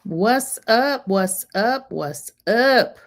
What's up? What's up? What's up?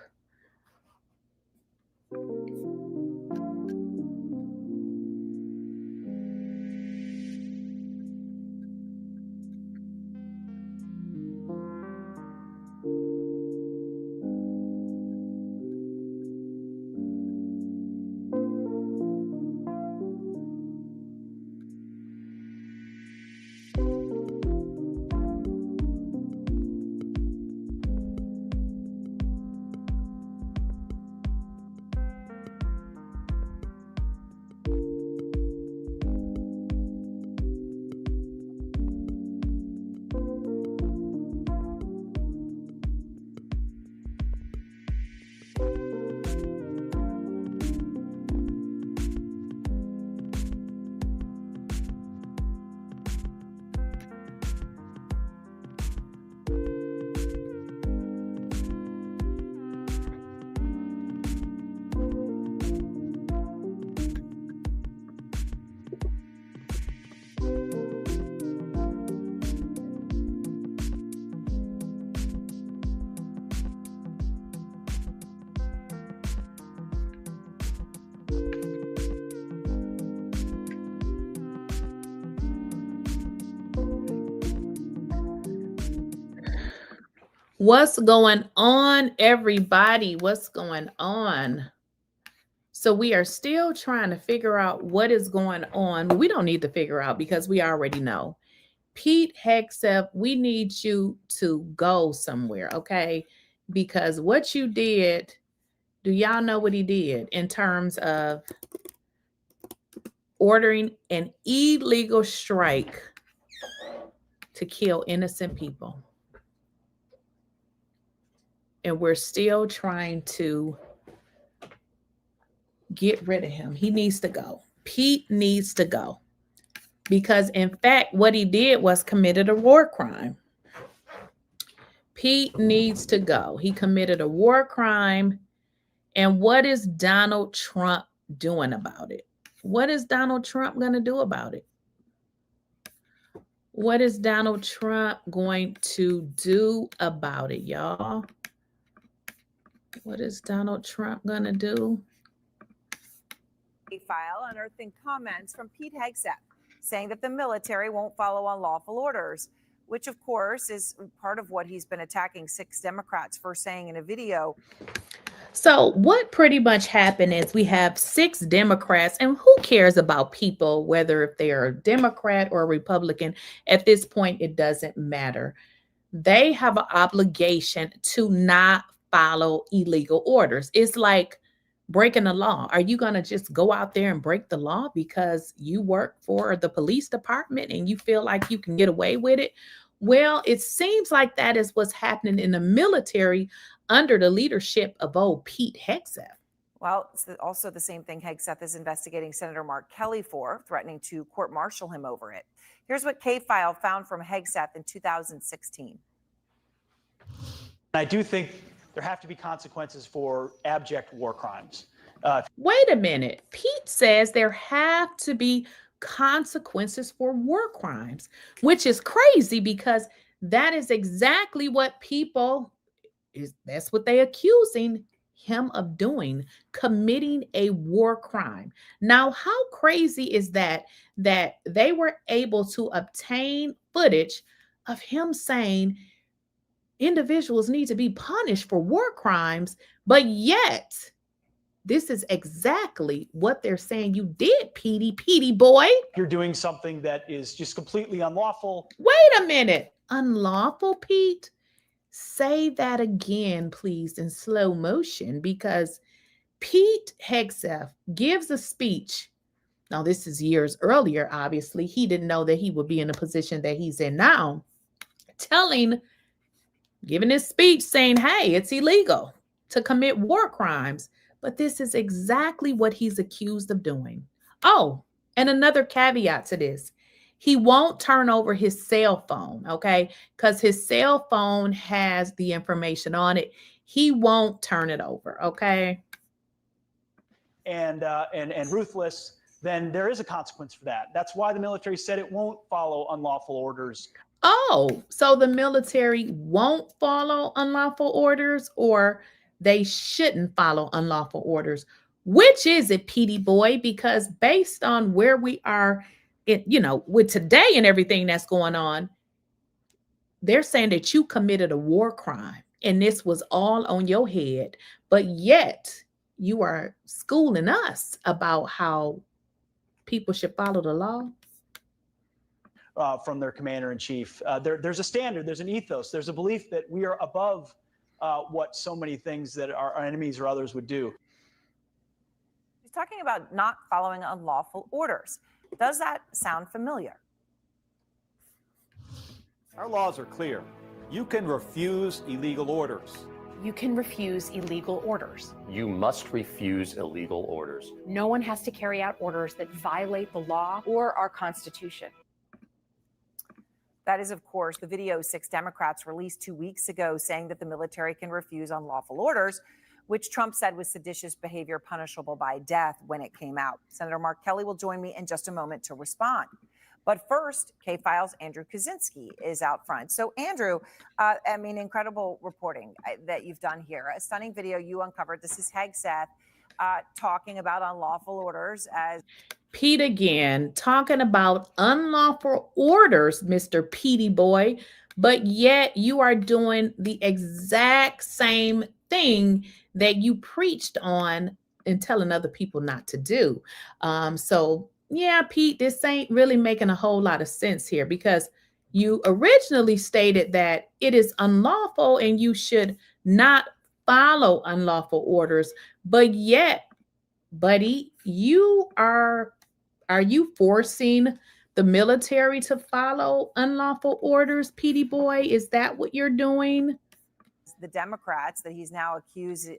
What's going on, everybody? What's going on? So we are still trying to figure out what is going on. We don't need to figure out because we already know. Pete Hegseth, we need you to go somewhere, okay? Because what you did, do y'all know what he did in terms of ordering an illegal strike to kill innocent people? And we're still trying to get rid of him. He needs to go. Pete needs to go. Because in fact, what he did was committed a war crime. Pete needs to go. He committed a war crime. And what is Donald Trump doing about it? What is Donald Trump going to do about it? What is Donald Trump going to do about it, y'all? What is Donald Trump going to do? File unearthing comments from Pete Hegseth saying that the military won't follow unlawful orders, which of course is part of what he's been attacking 6 Democrats for saying in a video. So what pretty much happened is we have 6 Democrats, and who cares about people, whether if they are a Democrat or a Republican? At this point, it doesn't matter. They have an obligation to not follow illegal orders. It's like breaking the law. Are you going to just go out there and break the law because you work for the police department and you feel like you can get away with it? Well, it seems like that is what's happening in the military under the leadership of old Pete Hegseth. Well, it's also the same thing Hegseth is investigating Senator Mark Kelly for, threatening to court-martial him over it. Here's what K-File found from Hegseth in 2016. I do think there have to be consequences for abject war crimes. Wait a minute. Pete says there have to be consequences for war crimes, which is crazy because that is exactly what people that's what they're accusing him of doing, committing a war crime. Now, how crazy is that they were able to obtain footage of him saying individuals need to be punished for war crimes, but yet this is exactly what they're saying you did, Petey boy. You're doing something that is just completely unlawful. Wait a minute. Unlawful, Pete? Say that again, please, in slow motion, because Pete Hegseth gives a speech. Now, this is years earlier, obviously. He didn't know that he would be in a position that he's in now, giving his speech saying, hey, it's illegal to commit war crimes. But this is exactly what he's accused of doing. Oh, and another caveat to this. He won't turn over his cell phone, okay? Because his cell phone has the information on it. He won't turn it over, okay? And ruthless, then there is a consequence for that. That's why the military said it won't follow unlawful orders. Oh, so the military won't follow unlawful orders, or they shouldn't follow unlawful orders? Which is it, Petey boy? Because based on where we are, with today and everything that's going on, they're saying that you committed a war crime and this was all on your head, but yet you are schooling us about how people should follow the law. From their commander in chief. There's a standard, there's an ethos, there's a belief that we are above what so many things that our enemies or others would do. He's talking about not following unlawful orders. Does that sound familiar? Our laws are clear. You can refuse illegal orders. You can refuse illegal orders. You must refuse illegal orders. No one has to carry out orders that violate the law or our Constitution. That is, of course, the video 6 Democrats released 2 weeks ago saying that the military can refuse unlawful orders, which Trump said was seditious behavior punishable by death when it came out. Senator Mark Kelly will join me in just a moment to respond. But first, K-File's Andrew Kaczynski is out front. So, Andrew, incredible reporting that you've done here. A stunning video you uncovered. This is Hegseth talking about unlawful orders as Pete again, talking about unlawful orders, Mr. Petey boy, but yet you are doing the exact same thing that you preached on and telling other people not to do. So yeah, Pete, this ain't really making a whole lot of sense here, because you originally stated that it is unlawful and you should not follow unlawful orders, but yet, buddy, are you forcing the military to follow unlawful orders, Petey boy? Is that what you're doing? The Democrats that he's now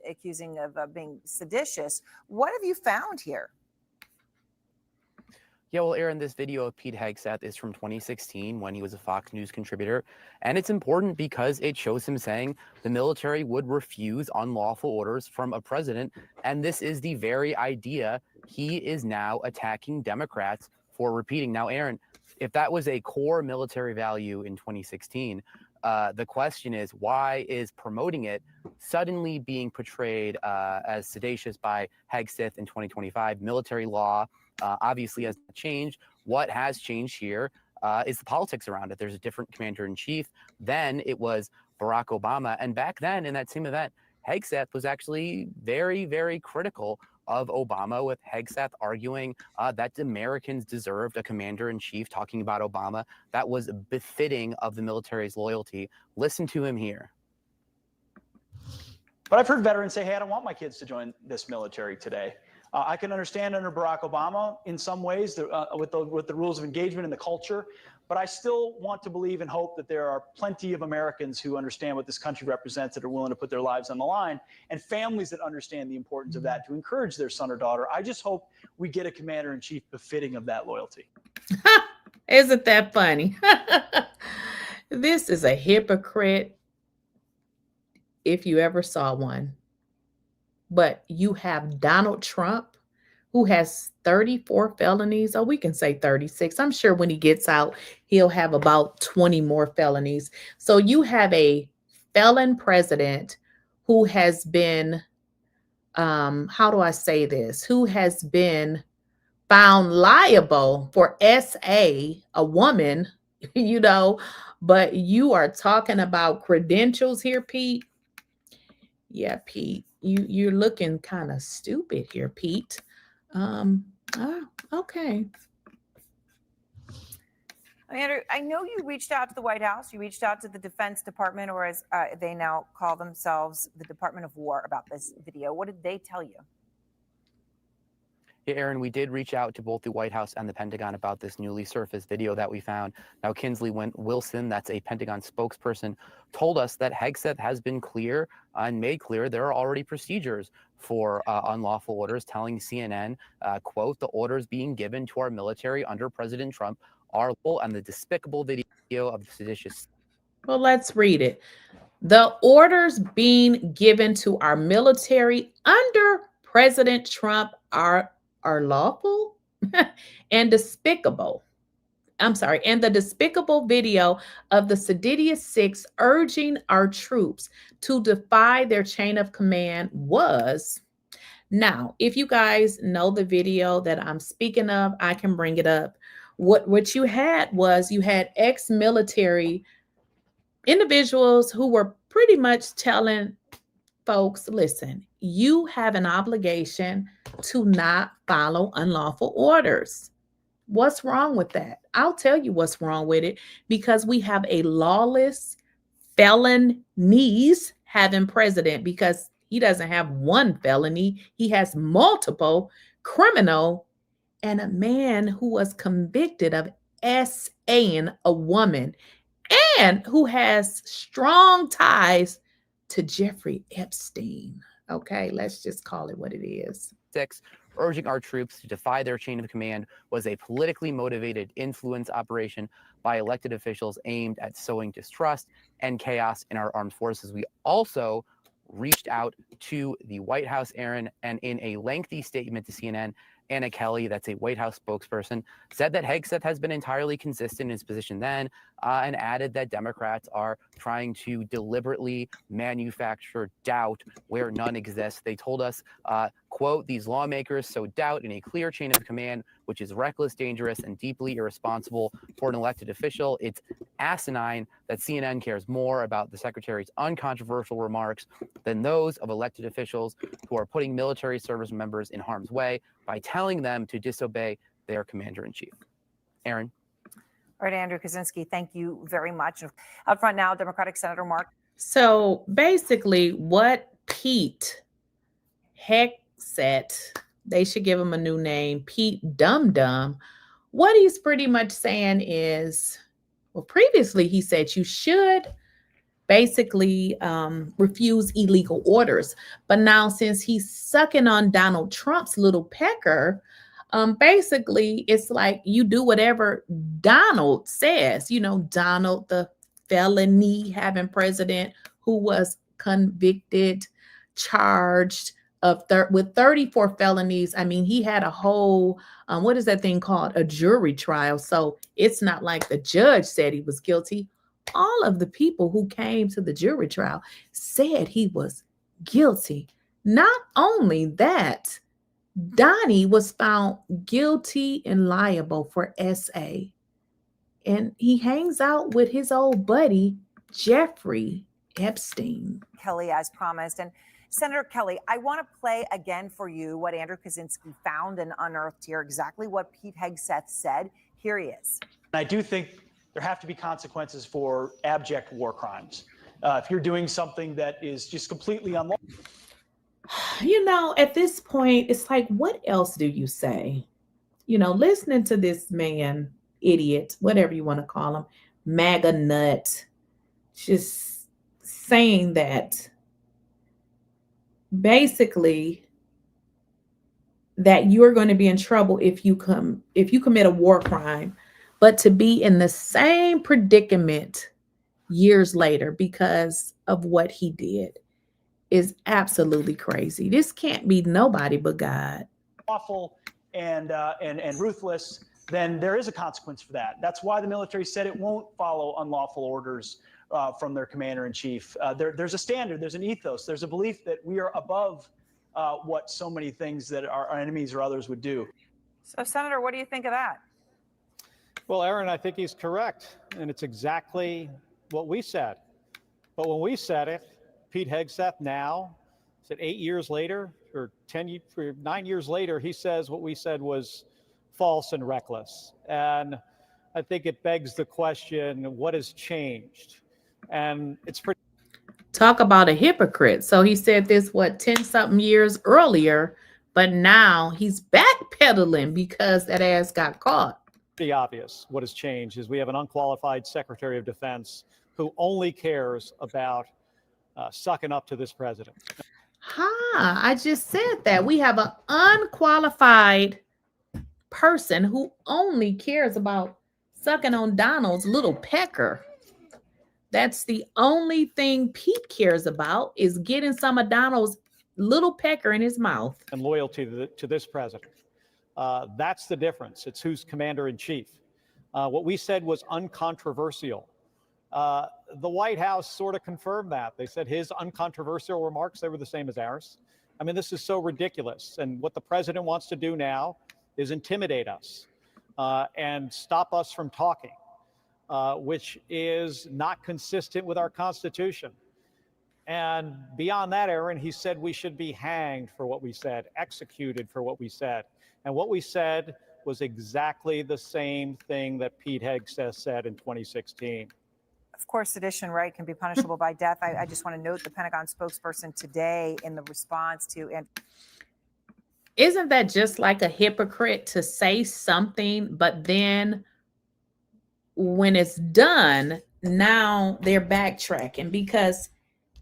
accusing of being seditious. What have you found here? Yeah, well, Aaron, this video of Pete Hegseth is from 2016 when he was a Fox News contributor. And it's important because it shows him saying the military would refuse unlawful orders from a president. And this is the very idea he is now attacking Democrats for repeating. Now, Aaron, if that was a core military value in 2016, the question is, why is promoting it suddenly being portrayed as seditious by Hegseth in 2025? Military law obviously has changed. What has changed here is the politics around it. There's a different commander in chief. Then it was Barack Obama. And back then in that same event, Hegseth was actually very, very critical of Obama, with Hegseth arguing that Americans deserved a commander in chief, talking about Obama that was befitting of the military's loyalty. Listen to him here. But I've heard veterans say, hey, I don't want my kids to join this military today. I can understand under Barack Obama in some ways with the rules of engagement and the culture, but I still want to believe and hope that there are plenty of Americans who understand what this country represents, that are willing to put their lives on the line, and families that understand the importance of that to encourage their son or daughter. I just hope we get a commander-in-chief befitting of that loyalty. Isn't that funny? This is a hypocrite if you ever saw one. But you have Donald Trump, who has 34 felonies. Oh, we can say 36. I'm sure when he gets out, he'll have about 20 more felonies. So you have a felon president who has been, how do I say this? Who has been found liable for SA, a woman, but you are talking about credentials here, Pete. Yeah, Pete, you're looking kind of stupid here, Pete. Okay. Andrew, I know you reached out to the White House. You reached out to the Defense Department, or as they now call themselves, the Department of War, about this video. What did they tell you? Yeah, Aaron, we did reach out to both the White House and the Pentagon about this newly surfaced video that we found. Now, Kinsley Wilson, that's a Pentagon spokesperson, told us that Hegseth has been clear and made clear there are already procedures for unlawful orders, telling CNN, quote, the orders being given to our military under President Trump are full, and the despicable video of the seditious. Well, let's read it. The orders being given to our military under President Trump are lawful and despicable. and the despicable video of the Seditious Six urging our troops to defy their chain of command was. Now, if you guys know the video that I'm speaking of, I can bring it up. What you had was you had ex-military individuals who were pretty much telling folks, listen, you have an obligation to not follow unlawful orders. What's wrong with that? I'll tell you what's wrong with it, because we have a lawless felonies having president, because he doesn't have one felony. He has multiple criminal, and a man who was convicted of S.A.ing a woman and who has strong ties to Jeffrey Epstein. Okay, let's just call it what it is. Six, urging our troops to defy their chain of command was a politically motivated influence operation by elected officials aimed at sowing distrust and chaos in our armed forces. We also reached out to the White House, Aaron, and in a lengthy statement to CNN, Anna Kelly, that's a White House spokesperson, said that Hegseth has been entirely consistent in his position then, and added that Democrats are trying to deliberately manufacture doubt where none exists. They told us, quote, these lawmakers sow doubt in a clear chain of command, which is reckless, dangerous, and deeply irresponsible for an elected official. It's asinine that CNN cares more about the secretary's uncontroversial remarks than those of elected officials who are putting military service members in harm's way by telling them to disobey their commander-in-chief. Aaron. All right, Andrew Kaczynski, thank you very much. Up front now, Democratic Senator Mark. So basically what Pete Hegseth, they should give him a new name, Pete Dum Dum, what he's pretty much saying is, well, previously he said you should basically refuse illegal orders. But now since he's sucking on Donald Trump's little pecker, basically it's like you do whatever Donald says. You know, Donald, the felony having president who was convicted, charged of with 34 felonies. I mean, he had a whole, what is that thing called? A jury trial. So it's not like the judge said he was guilty. All of the people who came to the jury trial said he was guilty. Not only that, Donnie was found guilty and liable for SA. And he hangs out with his old buddy, Jeffrey Epstein. Kelly, as promised. And Senator Kelly, I want to play again for you what Andrew Kaczynski found and unearthed here, exactly what Pete Hegseth said. Here he is. I do think there have to be consequences for abject war crimes. If you're doing something that is just completely unlawful. You know, at this point, it's like, what else do you say? You know, listening to this man, idiot, whatever you want to call him, MAGA nut, just saying that basically that you're going to be in trouble if you commit a war crime, but to be in the same predicament years later because of what he did is absolutely crazy. This can't be nobody but God. Awful and ruthless, then there is a consequence for that. That's why the military said it won't follow unlawful orders from their commander-in-chief. There's a standard, there's an ethos, there's a belief that we are above what so many things that our enemies or others would do. So, Senator, what do you think of that? Well, Aaron, I think he's correct, and it's exactly what we said. But when we said it, Pete Hegseth now, said 8 years later, or 9 years later, he says what we said was false and reckless. And I think it begs the question, what has changed? And it's pretty. Talk about a hypocrite. So he said this, 10-something years earlier, but now he's backpedaling because that ass got caught. Pretty obvious. What has changed is we have an unqualified Secretary of Defense who only cares about sucking up to this president. I just said that. We have an unqualified person who only cares about sucking on Donald's little pecker. That's the only thing Pete cares about, is getting some of Donald's little pecker in his mouth. And loyalty to this president. That's the difference. It's who's commander in chief. What we said was uncontroversial. The White House sort of confirmed that. They said his uncontroversial remarks, they were the same as ours. I mean, this is so ridiculous. And what the president wants to do now is intimidate us and stop us from talking, which is not consistent with our Constitution. And beyond that, Aaron, he said we should be hanged for what we said, executed for what we said. And what we said was exactly the same thing that Pete Hegseth said in 2016. Of course, sedition, right, can be punishable by death. I just want to note the Pentagon spokesperson today in the response to. And isn't that just like a hypocrite to say something, but then when it's done, now they're backtracking? Because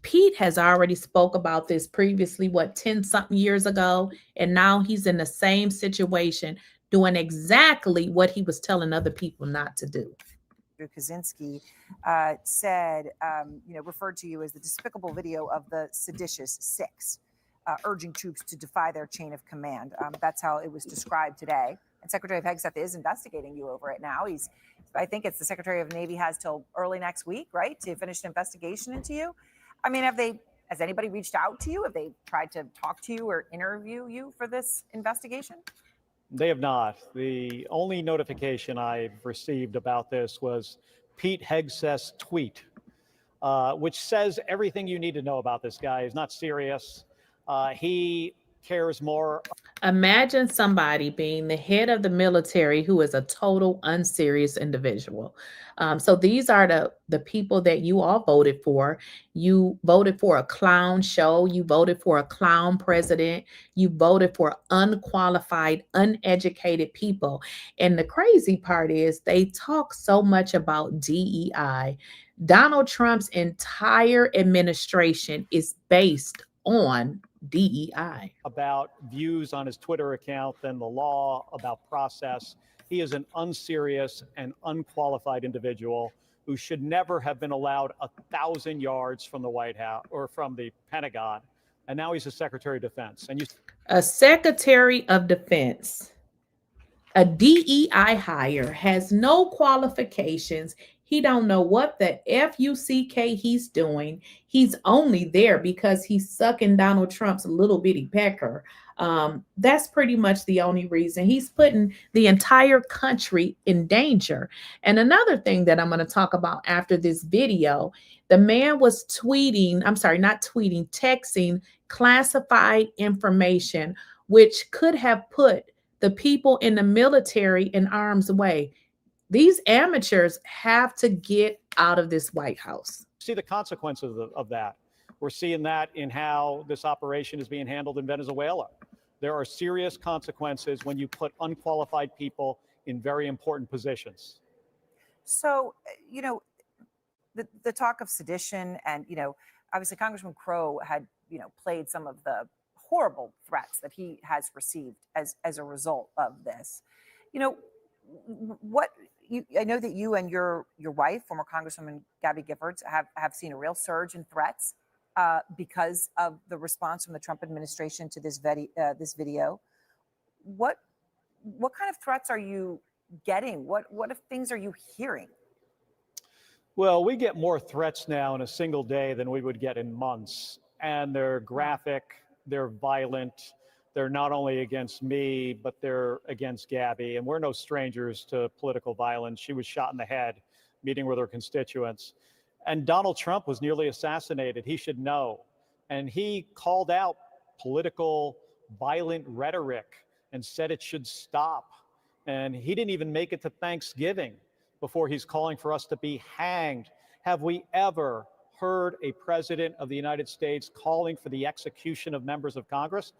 Pete has already spoke about this previously, 10 something years ago, and now he's in the same situation doing exactly what he was telling other people not to do. Kaczynski said, referred to you as the despicable video of the seditious six, urging troops to defy their chain of command. That's how it was described today. And Secretary of Hegseth is investigating you over it now. I think it's the Secretary of the Navy has till early next week, right, to finish an investigation into you. I mean, has anybody reached out to you? Have they tried to talk to you or interview you for this investigation? They have not. The only notification I've received about this was Pete Hegseth's tweet, which says everything you need to know about this guy. He's not serious. He cares more. Imagine somebody being the head of the military who is a total unserious individual. So these are the people that you all voted for. You voted for a clown show. You voted for a clown president. You voted for unqualified, uneducated people. And the crazy part is they talk so much about DEI. Donald Trump's entire administration is based on DEI. About views on his Twitter account than the law, about process. He is an unserious and unqualified individual who should never have been allowed 1,000 yards from the White House or from the Pentagon. And now he's a Secretary of Defense. And a Secretary of Defense, a DEI hire, has no qualifications. He don't know what the F-U-C-K he's doing. He's only there because he's sucking Donald Trump's little bitty pecker. That's pretty much the only reason. He's putting the entire country in danger. And another thing that I'm going to talk about after this video, the man was texting classified information, which could have put the people in the military in harm's way. These amateurs have to get out of this White House. See the consequences of that. We're seeing that in how this operation is being handled in Venezuela. There are serious consequences when you put unqualified people in very important positions. So, the talk of sedition and, obviously Congressman Crow had, played some of the horrible threats that he has received as a result of this. I know that you and your wife, former Congresswoman Gabby Giffords, have seen a real surge in threats because of the response from the Trump administration to this video. What kind of threats are you getting? What things are you hearing? Well, we get more threats now in a single day than we would get in months, and they're graphic, they're violent. They're not only against me, but they're against Gabby. And we're no strangers to political violence. She was shot in the head meeting with her constituents. And Donald Trump was nearly assassinated. He should know. And he called out political violent rhetoric and said it should stop. And he didn't even make it to Thanksgiving before he's calling for us to be hanged. Have we ever heard a president of the United States calling for the execution of members of Congress?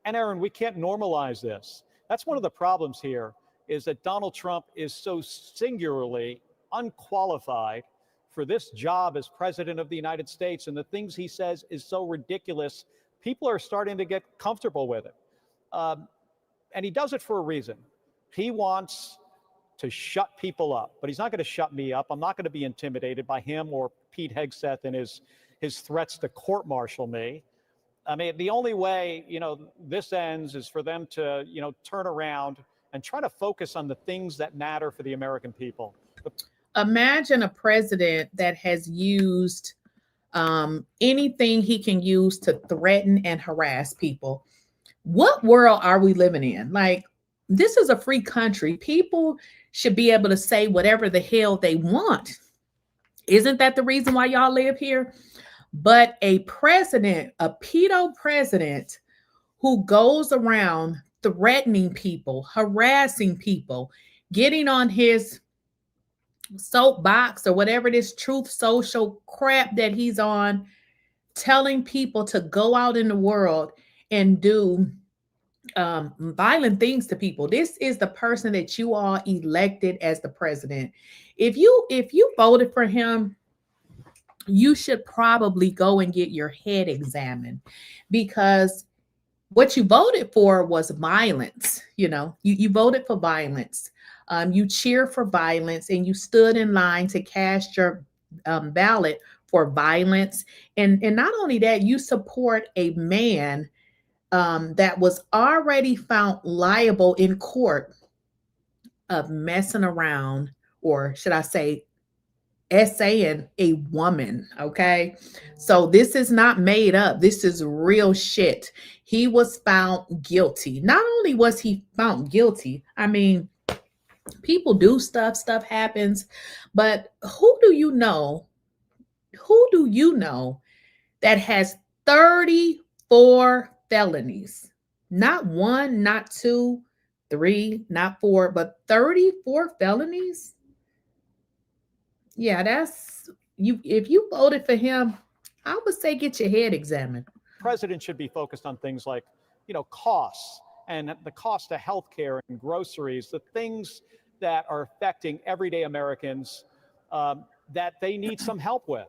And Aaron, we can't normalize this. That's one of the problems here, is that Donald Trump is so singularly unqualified for this job as president of the United States. And the things he says is so ridiculous. People are starting to get comfortable with it. And he does it for a reason. He wants to shut people up, but he's not going to shut me up. I'm not going to be intimidated by him or Pete Hegseth and his threats to court-martial me. I mean, the only way, this ends is for them to, turn around and try to focus on the things that matter for the American people. Imagine a president that has used anything he can use to threaten and harass people. What world are we living in? Like, this is a free country. People should be able to say whatever the hell they want. Isn't that the reason why y'all live here? But a president, a pedo president who goes around threatening people, harassing people, getting on his soapbox or whatever this truth social crap that he's on, telling people to go out in the world and do violent things to people. This is the person that you all elected as the president. If you voted for him, you should probably go and get your head examined, because what you voted for was violence. You voted for violence. You cheer for violence, and you stood in line to cast your ballot for violence. And not only that, you support a man that was already found liable in court of messing around, or should I say, essaying a woman. Okay. So this is not made up. This is real shit. He was found guilty. Not only was he found guilty, I mean, people do stuff happens, but who do you know that has 34 felonies? Not one, not two, three, not four, but 34 felonies? Yeah, that's you. If you voted for him, I would say get your head examined. President should be focused on things like, costs and the cost of healthcare and groceries, the things that are affecting everyday Americans that they need some help with.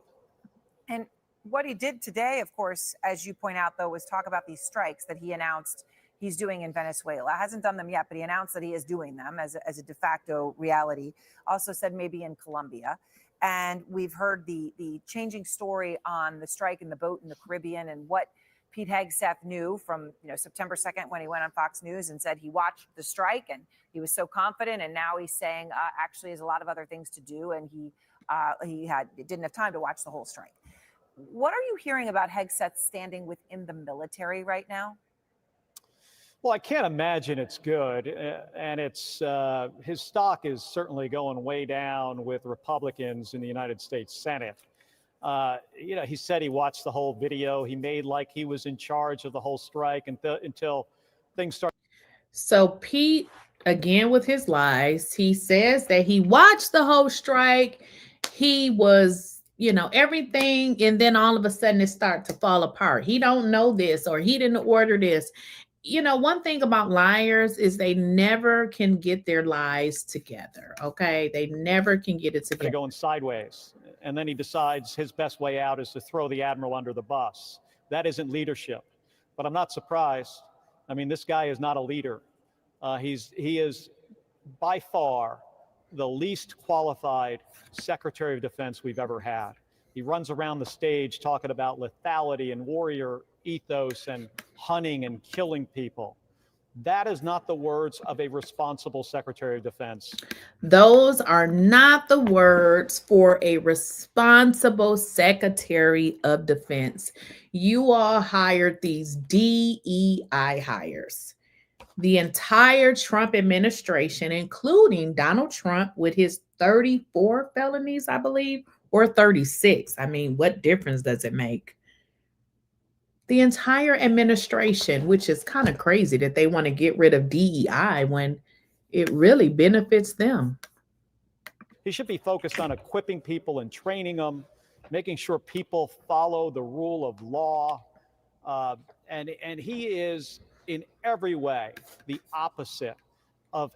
And what he did today, of course, as you point out, though, was talk about these strikes that he announced he's doing in Venezuela. Hasn't done them yet, but he announced that he is doing them as a de facto reality. Also said maybe in Colombia. And we've heard the changing story on the strike in the boat in the Caribbean, and what Pete Hegseth knew from September 2nd when he went on Fox News and said he watched the strike and he was so confident. And now he's saying actually has a lot of other things to do, and he didn't have time to watch the whole strike. What are you hearing about Hegseth's standing within the military right now? Well, I can't imagine it's good, and it's his stock is certainly going way down with Republicans in the United States Senate. He said he watched the whole video. He made like he was in charge of the whole strike until things started. So Pete, again with his lies, he says that he watched the whole strike. He was, everything, and then all of a sudden it started to fall apart. He don't know this, or he didn't order this. One thing about liars is they never can get their lies together. Okay. They never can get it together. Going sideways. And then he decides his best way out is to throw the admiral under the bus. That isn't leadership. But I'm not surprised. I mean, this guy is not a leader. He is by far the least qualified Secretary of Defense we've ever had. He runs around the stage talking about lethality and warrior ethos and hunting and killing people. That is not the words of a responsible Secretary of Defense. Those are not the words for a responsible Secretary of Defense. You all hired these DEI hires. The entire Trump administration, including Donald Trump with his 34 felonies, I believe, or 36. I mean, what difference does it make? The entire administration, which is kind of crazy that they want to get rid of DEI when it really benefits them. He should be focused on equipping people and training them, making sure people follow the rule of law. And he is in every way the opposite of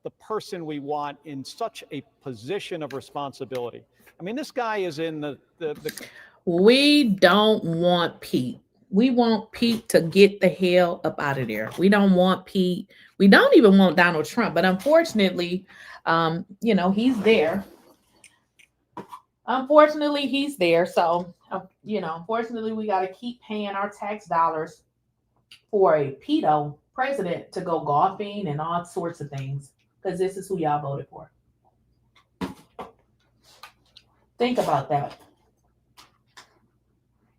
the person we want in such a position of responsibility. I mean, this guy is in the We don't want Pete. We want Pete to get the hell up out of there. We don't want Pete. We don't even want Donald Trump. But unfortunately, he's there. Unfortunately, he's there. So, unfortunately, we got to keep paying our tax dollars for a pedo president to go golfing and all sorts of things because this is who y'all voted for. Think about that.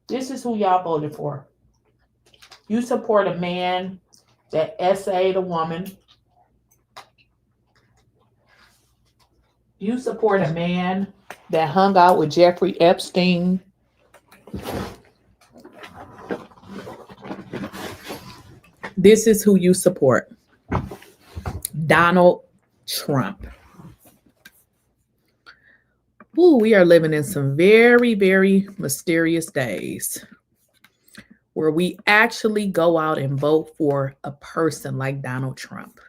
This is who y'all voted for. You support a man that essayed a woman. You support a man that hung out with Jeffrey Epstein. This is who you support. Donald Trump. Ooh, we are living in some very, very mysterious days where we actually go out and vote for a person like Donald Trump.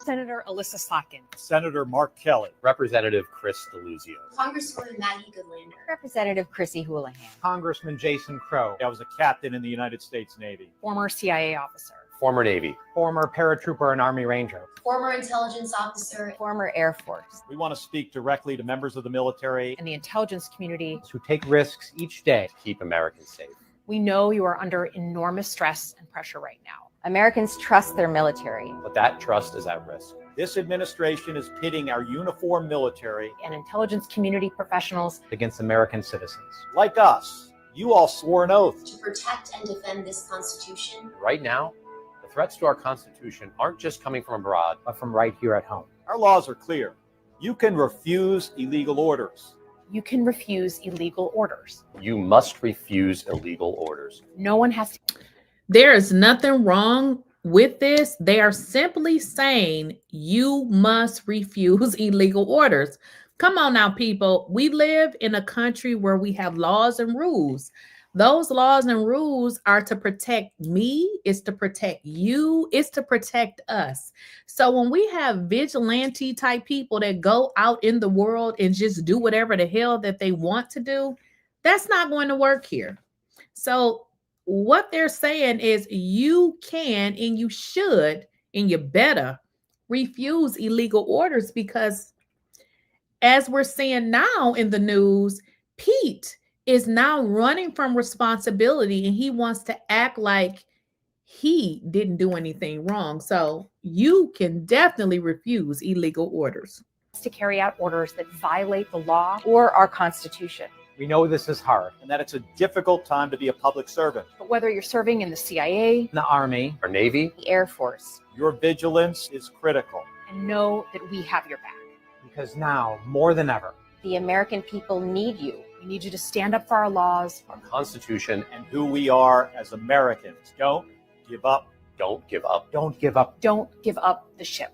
Senator Alyssa Slotkin. Senator Mark Kelly. Representative Chris Deluzio. Congresswoman Maggie Goodlander. Representative Chrissy Houlihan. Congressman Jason Crow. I was a captain in the United States Navy. Former CIA officer. Former Navy. Former paratrooper and Army Ranger. Former intelligence officer. Former Air Force. We want to speak directly to members of the military And the intelligence community. Who take risks each day. To keep Americans safe. We know you are under enormous stress and pressure right now. Americans trust their military. But that trust is at risk. This administration is pitting our uniformed military And intelligence community professionals Against American citizens. like us. You all swore an oath. To protect and defend this Constitution. Right now, the threats to our Constitution aren't just coming from abroad. But from right here at home. Our laws are clear. You can refuse illegal orders. You can refuse illegal orders. You must refuse illegal orders. No one has to. There is nothing wrong with this. They are simply saying you must refuse illegal orders. Come on now, people. We live in a country where we have laws and rules. Those laws and rules are to protect me, it's to protect you, it's to protect us. So when we have vigilante type people that go out in the world and just do whatever the hell that they want to do, that's not going to work here. So what they're saying is you can and you should and you better refuse illegal orders, because as we're seeing now in the news, Pete is now running from responsibility and he wants to act like he didn't do anything wrong. So you can definitely refuse illegal orders. To carry out orders that violate the law or our Constitution. We know this is hard. And that it's a difficult time to be a public servant. But whether you're serving in the CIA, The Army. Our Navy. the Air Force, Your vigilance is critical. and know that we have your back. Because now, more than ever, The American people need you. We need you to stand up for our laws. Our Constitution. And who we are as Americans. Don't give up. Don't give up. don't give up. Don't give up the ship.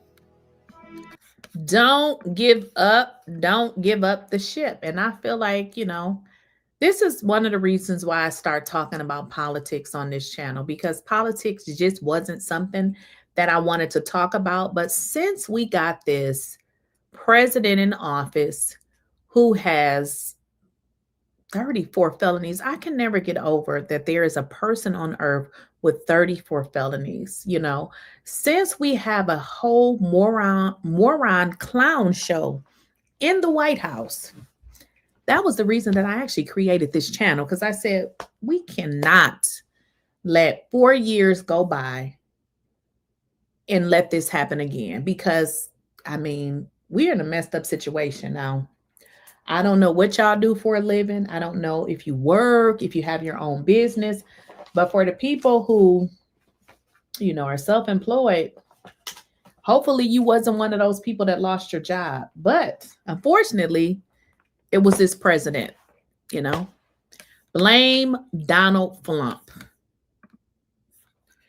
Don't give up. Don't give up the ship. And I feel like, this is one of the reasons why I start talking about politics on this channel, because politics just wasn't something that I wanted to talk about. But since we got this president in office who has 34 felonies, I can never get over that there is a person on earth with 34 felonies. Since we have a whole moron clown show in the White House, that was the reason that I actually created this channel, because I said we cannot let 4 years go by and let this happen again, because we're in a messed up situation now. I don't know what y'all do for a living. I don't know if you work, if you have your own business, but for the people who, are self-employed, hopefully you wasn't one of those people that lost your job. But unfortunately, it was this president, Blame Donald Flump.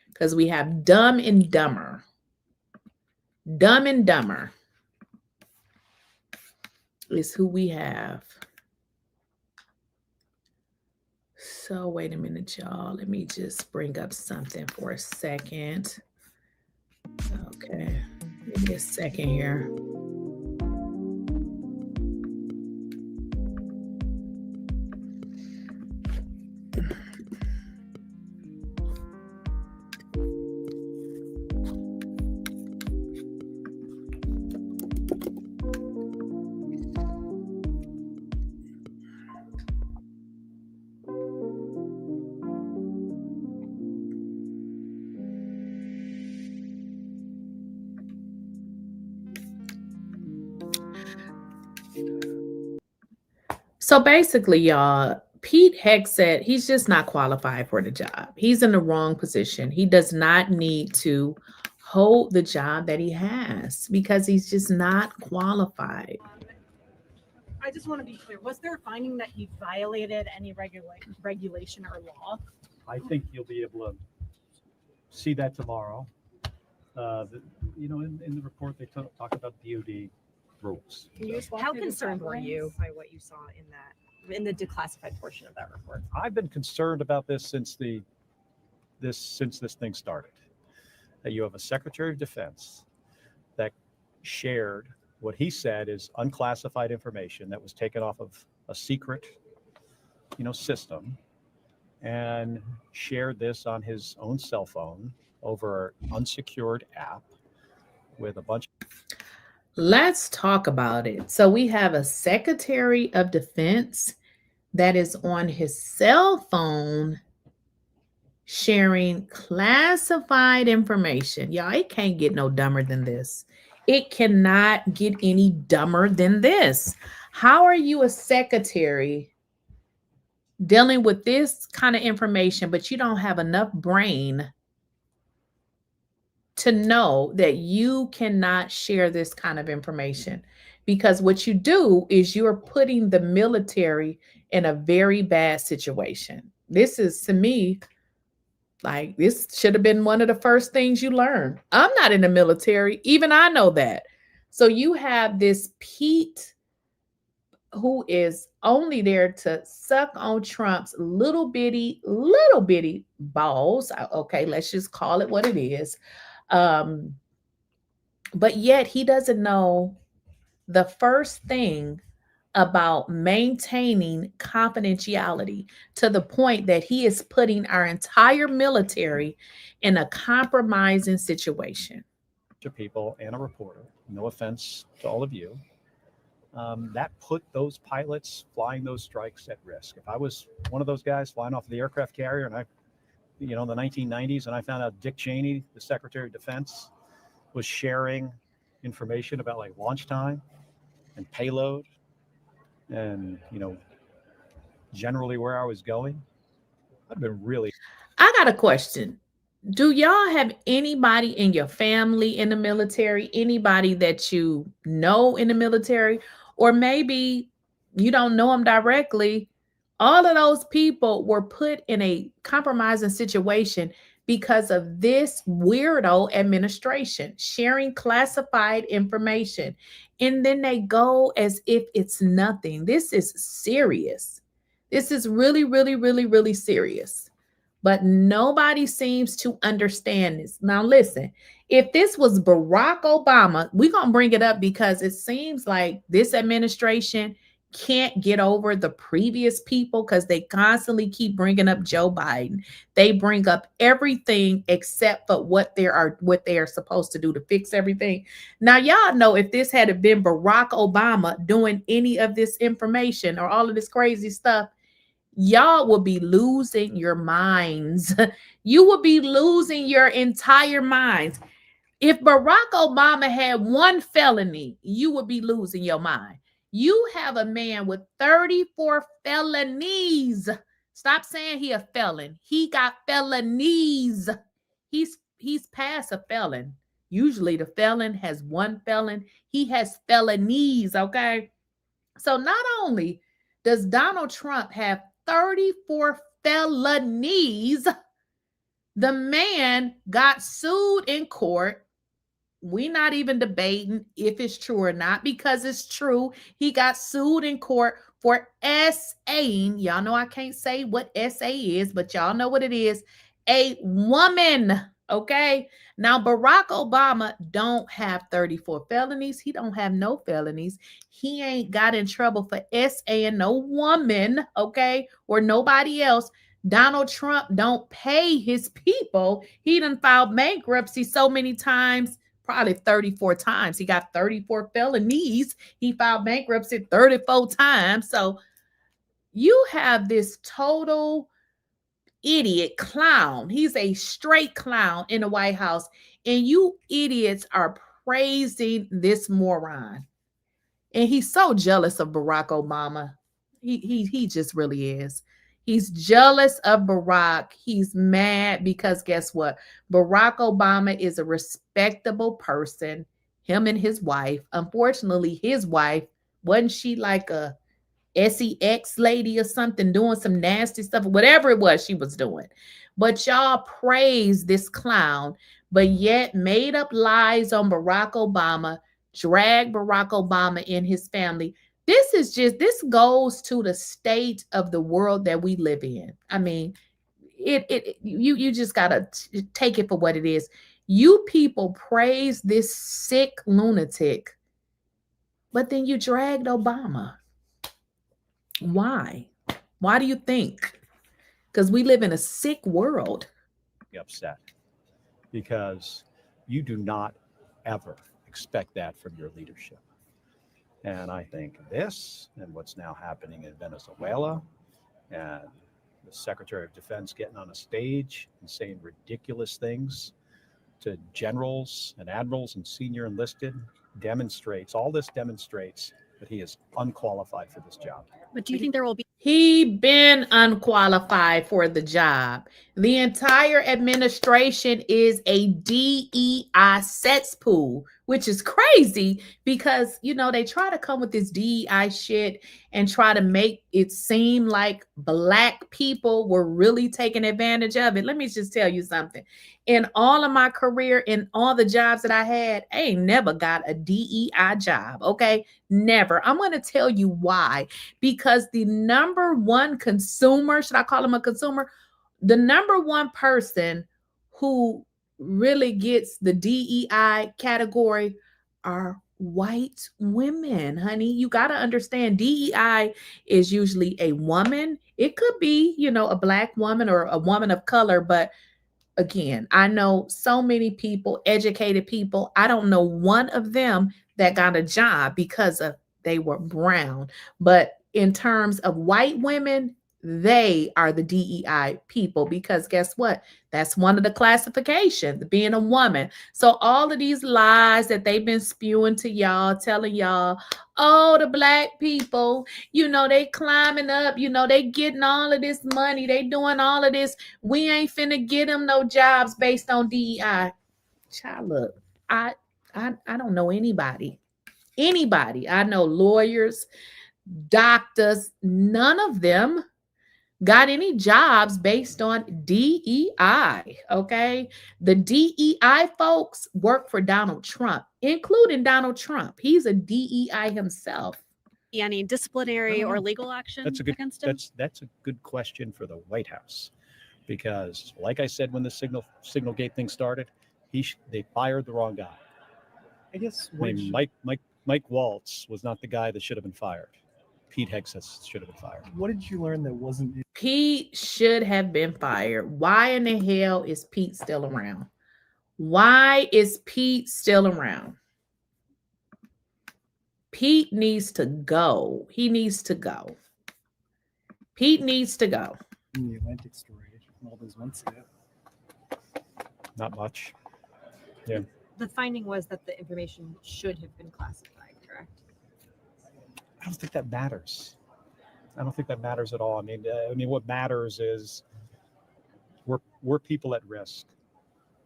Because we have Dumb and Dumber. Dumb and Dumber is who we have. So wait a minute, y'all. Let me just bring up something for a second. Okay, give me a second here. So basically, y'all, Pete Hegseth, he's just not qualified for the job. He's in the wrong position. He does not need to hold the job that he has because he's just not qualified. I just want to be clear. Was there a finding that he violated any regulation or law? I think you'll be able to see that tomorrow. In the report, they talk about DOD rules. Can you just walk How through the concerned were you timelines? by what you saw in the declassified portion of that report? I've been concerned about this since this thing started. That you have a Secretary of Defense that shared what he said is unclassified information that was taken off of a secret, system, and shared this on his own cell phone over an unsecured app with a bunch. Let's talk about it. So we have a Secretary of Defense that is on his cell phone sharing classified information. Y'all, it can't get no dumber than this. It cannot get any dumber than this. How are you a secretary dealing with this kind of information, but you don't have enough brain to know that you cannot share this kind of information? Because what you do is you're putting the military in a very bad situation. This is, to me, like, this should have been one of the first things you learned. I'm not in the military. Even I know that. So you have this Pete who is only there to suck on Trump's little bitty balls. Okay, let's just call it what it is. But yet he doesn't know the first thing about maintaining confidentiality to the point that he is putting our entire military in a compromising situation. To people and a reporter, no offense to all of you, that put those pilots flying those strikes at risk. If I was one of those guys flying off the aircraft carrier and in the 1990s, and I found out Dick Cheney, the Secretary of Defense, was sharing information about like launch time and payload and, generally where I was going, I'd been really. I got a question. Do y'all have anybody in your family in the military, anybody that you know in the military, or maybe you don't know them directly? All of those people were put in a compromising situation because of this weirdo administration sharing classified information. And then they go as if it's nothing. This is serious. This is really, really, really, really serious. But nobody seems to understand this. Now, listen, if this was Barack Obama, we're going to bring it up because it seems like this administration can't get over the previous people because they constantly keep bringing up Joe Biden. They bring up everything except for what they are supposed to do to fix everything. Now, y'all know if this had been Barack Obama doing any of this information or all of this crazy stuff, y'all will be losing your minds. You will be losing your entire minds. If Barack Obama had one felony, you would be losing your mind. You have a man with 34 felonies. Stop saying he a felon. He got felonies. He's past a felon. Usually the felon has one felon. He has felonies, okay? So not only does Donald Trump have 34 felonies, the man got sued in court. We're not even debating if it's true or not because it's true. He got sued in court for SAing. Y'all know I can't say what SA is, but y'all know what it is. A woman, okay? Now, Barack Obama don't have 34 felonies. He don't have no felonies. He ain't got in trouble for SAing no woman, okay? Or nobody else. Donald Trump don't pay his people. He done filed bankruptcy so many times. Probably 34 times. He got 34 felonies. He filed bankruptcy 34 times. So you have this total idiot clown. He's a straight clown in the White House. And you idiots are praising this moron. And he's so jealous of Barack Obama. He just really is. He's jealous of Barack. He's mad because guess what? Barack Obama is a respectable person. Him and his wife. Unfortunately, his wife wasn't she like a sex lady or something doing some nasty stuff, whatever it was she was doing. But y'all praise this clown, but yet made up lies on Barack Obama, drag Barack Obama and his family. This goes to the state of the world that we live in. I mean, you just gotta take it for what it is. You people praise this sick lunatic, but then you dragged Obama. Why? Why do you think? Because we live in a sick world. Upset because you do not ever expect that from your leadership. And I think this and what's now happening in Venezuela and the Secretary of Defense getting on a stage and saying ridiculous things to generals and admirals and senior enlisted demonstrates that he is unqualified for this job. But do you think there will be? He been unqualified for the job. The entire administration is a DEI cesspool, which is crazy because, you know, they try to come with this DEI shit and try to make it seem like Black people were really taking advantage of it. Let me just tell you something. In all of my career, in all the jobs that I had, I ain't never got a DEI job, okay? Never. I'm going to tell you why. Because the number one consumer, should I call him a consumer? The number one person who really gets the DEI category are white women, honey. You got to understand DEI is usually a woman. It could be, you know, a Black woman or a woman of color, but again, I know so many people, educated people. I don't know one of them that got a job because of they were brown. But in terms of white women, they are the DEI people because guess what? That's one of the classifications, being a woman. So all of these lies that they've been spewing to y'all, telling y'all, oh, the Black people, you know, they climbing up, you know, they getting all of this money, they doing all of this. We ain't finna get them no jobs based on DEI. Child, look, I don't know anybody. I know lawyers, doctors, none of them got any jobs based on DEI, okay? The DEI folks work for Donald Trump, including Donald Trump. He's a DEI himself. Any disciplinary or legal action against him? That's a good question for the White House, because like I said, when the Signalgate thing started, they fired the wrong guy. I guess Mike Waltz was not the guy that should have been fired. Pete Hegseth should have been fired. What did you learn that wasn't? Pete should have been fired. Why in the hell is Pete still around? Why is Pete still around? Pete needs to go. He needs to go. Pete needs to go. In the Atlantic story, all those months ago. Not much. Yeah. The finding was that the information should have been classified, correct? I don't think that matters. I don't think that matters at all. I mean, what matters is were people at risk?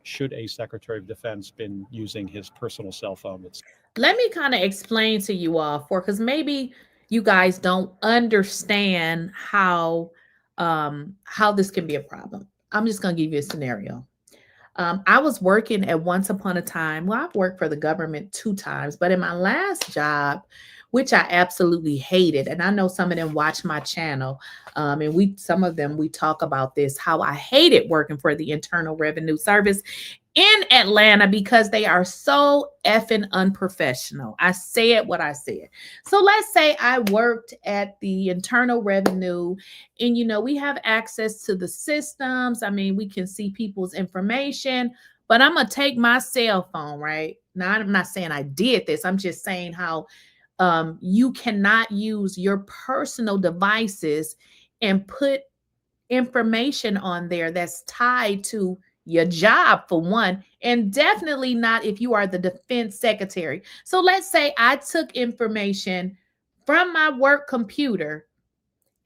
Should a Secretary of Defense been using his personal cell phone? Let me kind of explain to you all because maybe you guys don't understand how this can be a problem. I'm just going to give you a scenario. I was working at once upon a time. Well, I've worked for the government 2 times, but in my last job, which I absolutely hated, and I know some of them watch my channel, and some of them we talk about this, how I hated working for the Internal Revenue Service in Atlanta because they are so effing unprofessional. I said what I said. So let's say I worked at the Internal Revenue and, you know, we have access to the systems. I mean, we can see people's information, but I'm going to take my cell phone, right? Now, I'm not saying I did this. I'm just saying how you cannot use your personal devices and put information on there that's tied to your job, for one, and definitely not if you are the Defense Secretary. So let's say I took information from my work computer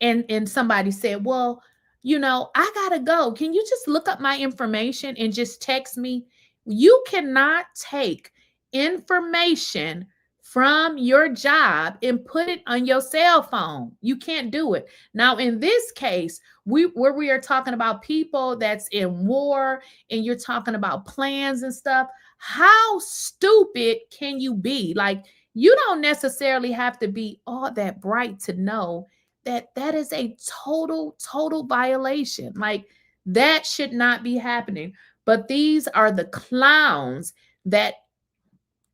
and somebody said, well, I gotta go. Can you just look up my information and just text me? You cannot take information from your job and put it on your cell phone. You can't do it. Now, in this case, where we are talking about people that's in war and you're talking about plans and stuff, how stupid can you be? Like, you don't necessarily have to be all that bright to know that is a total violation. Like, that should not be happening. But these are the clowns that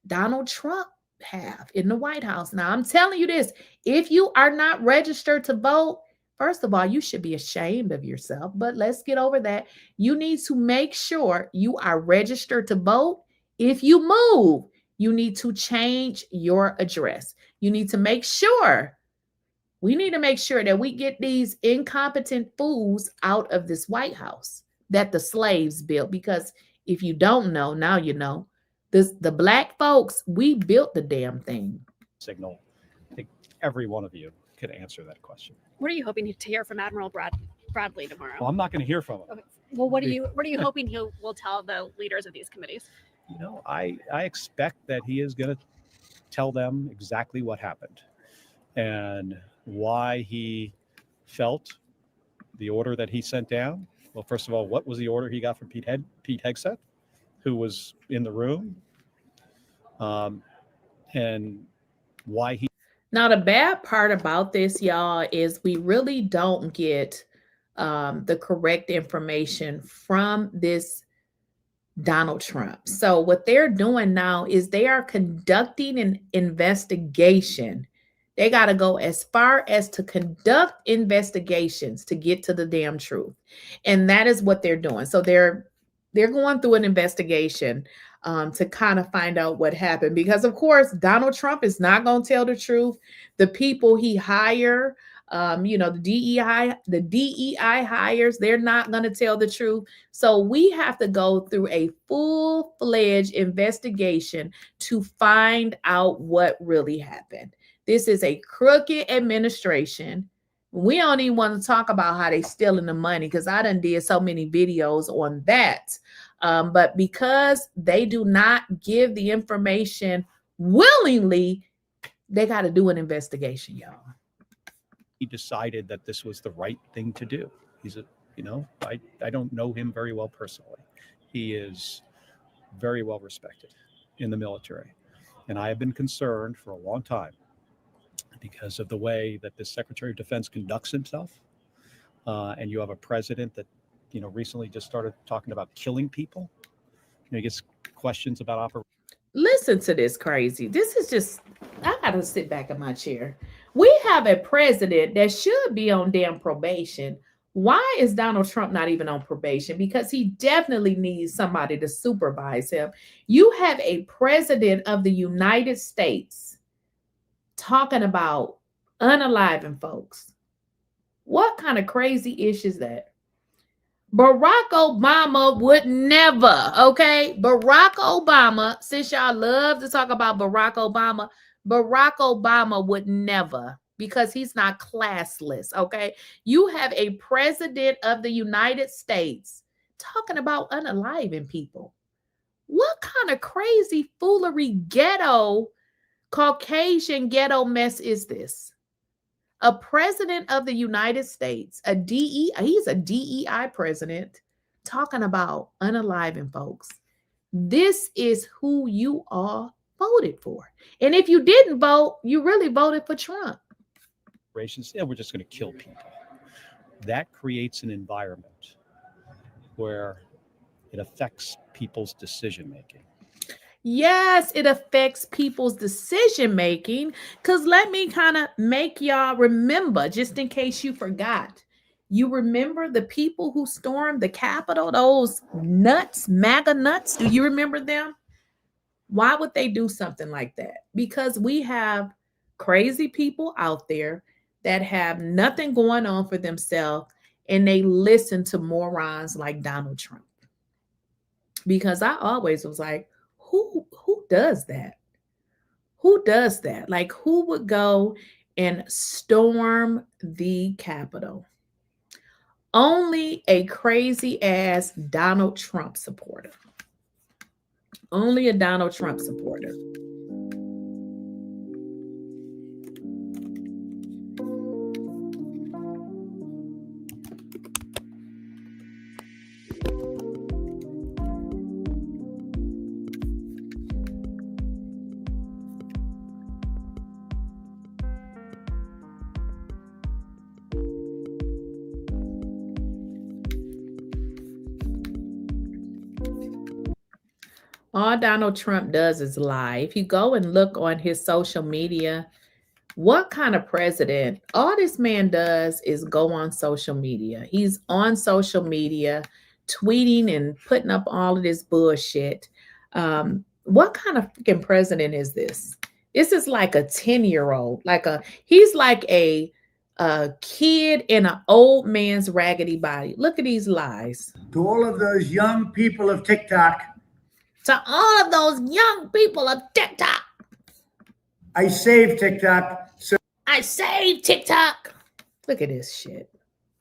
Donald Trump have in the White House. Now, I'm telling you this, if you are not registered to vote, first of all, you should be ashamed of yourself, but let's get over that. You need to make sure you are registered to vote. If you move, you need to change your address. You need to make sure We need to make sure that we get these incompetent fools out of this White House that the slaves built. Because if you don't know, now you know. The black folks, we built the damn thing. Signal. I think every one of you could answer that question. What are you hoping to hear from Admiral Bradley tomorrow? Well, I'm not going to hear from him. Okay. Well, what are you hoping he will tell the leaders of these committees? You know, I expect that he is going to tell them exactly what happened and why he felt the order that he sent down. Well, first of all, what was the order he got from Pete Hegseth, who was in the room, and why he. Now, the bad part about this, y'all, is we really don't get the correct information from this Donald Trump. So what they're doing now is they are conducting an investigation. They got to go as far as to conduct investigations to get to the damn truth. And that is what they're doing. So they're going through an investigation to kind of find out what happened. Because, of course, Donald Trump is not going to tell the truth. The people he hire, the DEI hires, they're not going to tell the truth. So we have to go through a full-fledged investigation to find out what really happened. This is a crooked administration. We don't even want to talk about how they stealing the money, because I done did so many videos on that. But because they do not give the information willingly, they got to do an investigation, y'all. He decided that this was the right thing to do. He's I don't know him very well personally. He is very well respected in the military. And I have been concerned for a long time because of the way that the Secretary of Defense conducts himself. And you have a president that, recently just started talking about killing people. He gets questions about operations. Listen to this crazy. This is just, I got to sit back in my chair. We have a president that should be on damn probation. Why is Donald Trump not even on probation? Because he definitely needs somebody to supervise him. You have a president of the United States talking about unaliving folks. What kind of crazy ish is that? Barack Obama would never, okay? Barack Obama, since y'all love to talk about Barack Obama would never, because he's not classless, okay? You have a president of the United States talking about unaliving people. What kind of crazy foolery ghetto, Caucasian ghetto mess is this? A president of the United States, he's a DEI president, talking about unaliving folks. This is who you all voted for. And if you didn't vote, you really voted for Trump. We're just going to kill people. That creates an environment where it affects people's decision making. Yes, it affects people's decision making, because let me kind of make y'all remember, just in case you forgot. You remember the people who stormed the Capitol, those nuts, MAGA nuts? Do you remember them? Why would they do something like that? Because we have crazy people out there that have nothing going on for themselves, and they listen to morons like Donald Trump. Because I always was like, who does that? Who does that? Like, who would go and storm the Capitol. Only a crazy ass Donald Trump supporter. Only a Donald Trump supporter. All Donald Trump does is lie. If you go and look on his social media, what kind of president? All this man does is go on social media. He's on social media, tweeting and putting up all of this bullshit. What kind of freaking president is this? This is like a 10-year-old. He's like a kid in an old man's raggedy body. Look at these lies. To all of those young people of TikTok, To all of those young people of TikTok, I saved TikTok. So I saved TikTok. Look at this shit.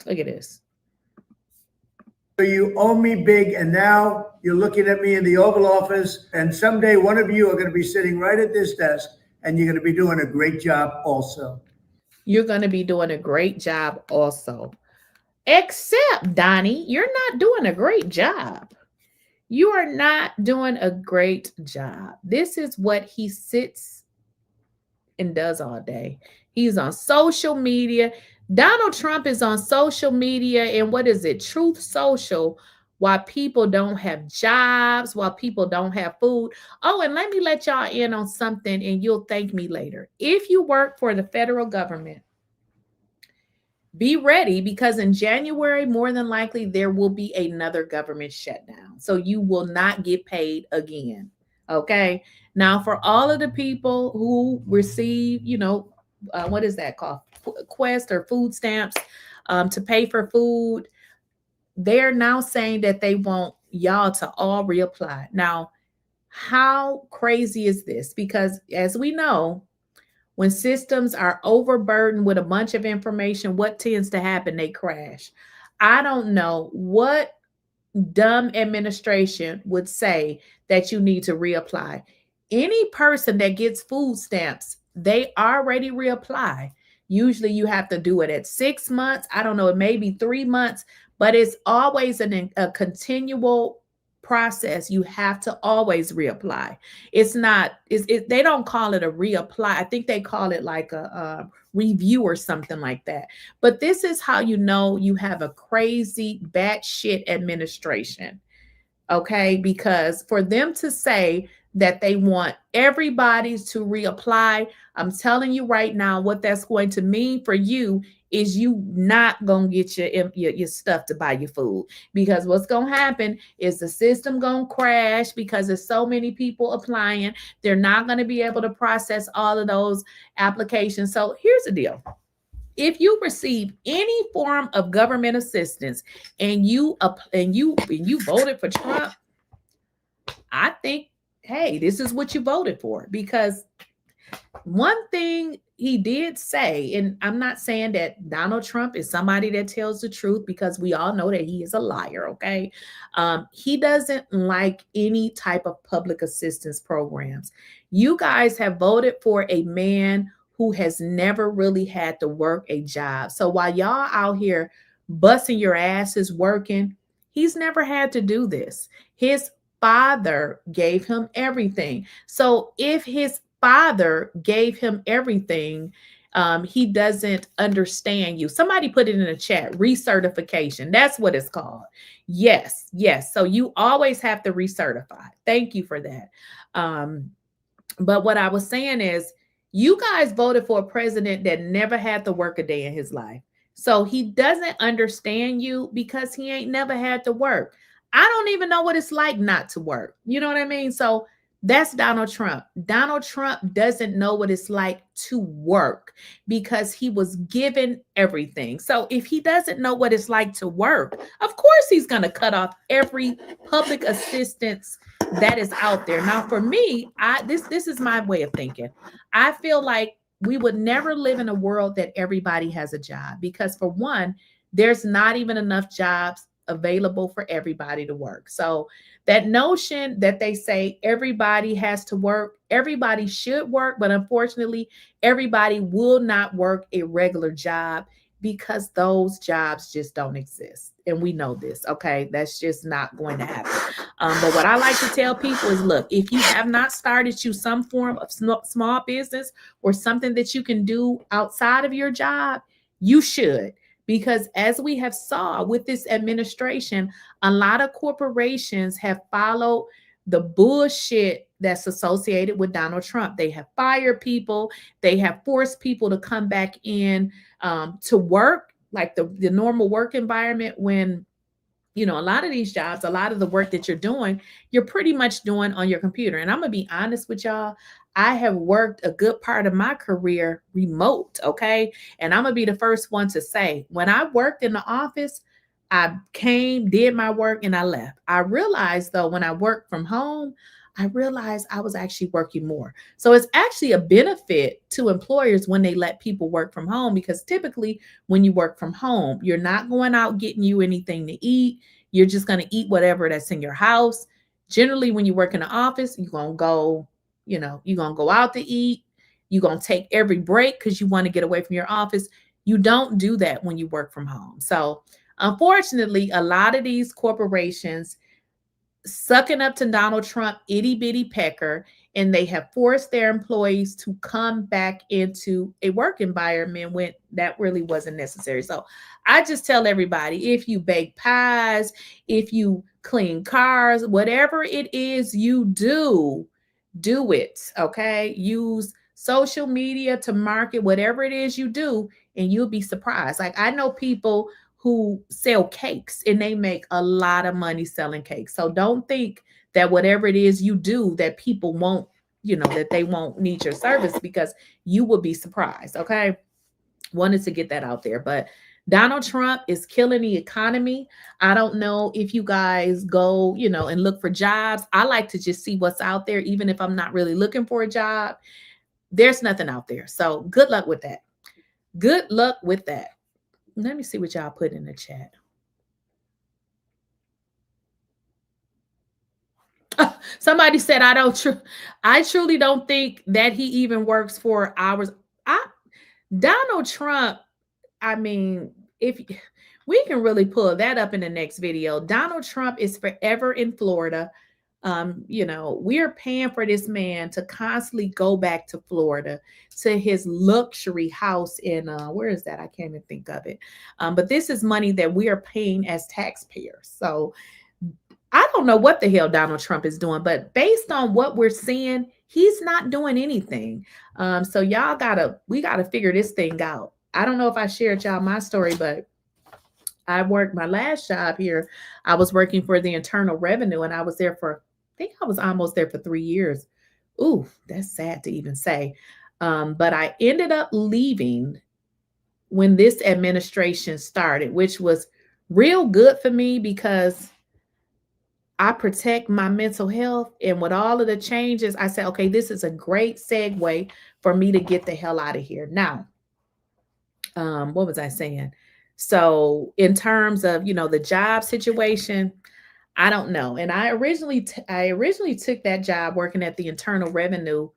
Look at this. you owe me big, and now you're looking at me in the Oval Office, and someday one of you are going to be sitting right at this desk, and you're going to be doing a great job also. You're going to be doing a great job also. Except, Donnie, you're not doing a great job. You are not doing a great job. This is what he sits and does all day. He's on social media. Donald Trump is on social media and what is it? Truth Social, while people don't have jobs, while people don't have food. Oh, and let me let y'all in on something and you'll thank me later. If you work for the federal government, be ready because in January, more than likely, there will be another government shutdown. So you will not get paid again. Okay. Now, for all of the people who receive, what is that called? Quest or food stamps to pay for food, they're now saying that they want y'all to all reapply. Now, how crazy is this? Because as we know, when systems are overburdened with a bunch of information, what tends to happen? They crash. I don't know what dumb administration would say that you need to reapply. Any person that gets food stamps, they already reapply. Usually you have to do it at 6 months. I don't know, it may be 3 months, but it's always a continual process. You have to always reapply. It's not, they don't call it a reapply. I think they call it like a review or something like that. But this is how you know you have a crazy batshit administration. Okay, because for them to say that they want everybody to reapply, I'm telling you right now, what that's going to mean for you is you not going to get your stuff to buy your food. Because what's going to happen is the system going to crash because there's so many people applying. They're not going to be able to process all of those applications. So here's the deal. If you receive any form of government assistance and you voted for Trump, I think, hey, this is what you voted for. Because one thing he did say, and I'm not saying that Donald Trump is somebody that tells the truth because we all know that he is a liar, okay? He doesn't like any type of public assistance programs. You guys have voted for a man who has never really had to work a job. So while y'all out here busting your asses working, he's never had to do this. His father gave him everything. So if his father gave him everything, he doesn't understand you. Somebody put it in the chat, recertification. That's what it's called. Yes. So you always have to recertify. Thank you for that. But what I was saying is, you guys voted for a president that never had to work a day in his life. So he doesn't understand you because he ain't never had to work. I don't even know what it's like not to work. You know what I mean? So that's Donald Trump. Donald Trump doesn't know what it's like to work because he was given everything. So if he doesn't know what it's like to work, of course he's going to cut off every public assistance that is out there. Now, for me, this is my way of thinking. I feel like we would never live in a world that everybody has a job, because for one, there's not even enough jobs available for everybody to work. So that notion that they say everybody has to work, everybody should work, but unfortunately, everybody will not work a regular job because those jobs just don't exist. And we know this, okay? That's just not going to happen. But what I like to tell people is, look, if you have not started you some form of small business or something that you can do outside of your job, you should. Because as we have saw with this administration, a lot of corporations have followed the bullshit that's associated with Donald Trump. They have fired people. They have forced people to come back in to work, like the normal work environment, when, you know, a lot of these jobs, a lot of the work that you're doing, you're pretty much doing on your computer. And I'm going to be honest with y'all. I have worked a good part of my career remote, okay? And I'm going to be the first one to say, when I worked in the office, I came, did my work, and I left. I realized, though, when I worked from home, I realized I was actually working more. So it's actually a benefit to employers when they let people work from home, because typically when you work from home, you're not going out getting you anything to eat. You're just going to eat whatever that's in your house. Generally, when you work in the office, you're going to go, you know, you're going to go out to eat. You're going to take every break because you want to get away from your office. You don't do that when you work from home. So unfortunately, a lot of these corporations sucking up to Donald Trump, itty bitty pecker, and they have forced their employees to come back into a work environment when that really wasn't necessary. So I just tell everybody, if you bake pies, if you clean cars, whatever it is you do it, okay? Use social media to market whatever it is you do, and you'll be surprised. Like, I know people who sell cakes and they make a lot of money selling cakes. So don't think that whatever it is you do that people won't, you know, that they won't need your service, because you will be surprised, okay? Wanted to get that out there. But Donald Trump is killing the economy. I don't know if you guys go, you know, and look for jobs. I like to just see what's out there, even if I'm not really looking for a job. There's nothing out there. So good luck with that. Good luck with that. Let me see what y'all put in the chat. Somebody said, I truly don't think that he even works for hours. Donald Trump, I mean, if we can really pull that up in the next video, Donald Trump is forever in Florida. You know, we're paying for this man to constantly go back to Florida, to his luxury house in where is that? I can't even think of it. But this is money that we are paying as taxpayers. So I don't know what the hell Donald Trump is doing, but based on what we're seeing, he's not doing anything. So we gotta figure this thing out. I don't know if I shared y'all my story, but I worked my last job here. I was working for the Internal Revenue, and I was there for, I think I was almost there for 3 years. Ooh, that's sad to even say. But I ended up leaving when this administration started, which was real good for me because I protect my mental health. And with all of the changes, I said, okay, this is a great segue for me to get the hell out of here. Now, what was I saying? So in terms of, you know, the job situation, I don't know. And I originally took that job working at the Internal Revenue,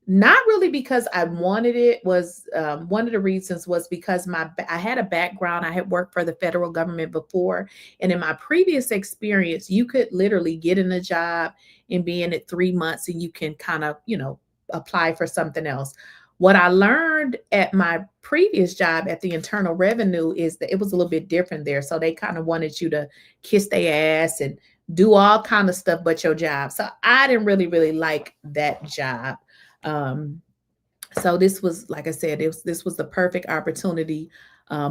not really because I wanted it. Was one of the reasons was because I had a background. I had worked for the federal government before. And in my previous experience, you could literally get in a job and be in it 3 months and you can kind of, you know, apply for something else. What I learned at my previous job at the Internal Revenue is that it was a little bit different there. So they kind of wanted you to kiss their ass and do all kind of stuff but your job. So I didn't really like that job. So this was, like I said, this was the perfect opportunity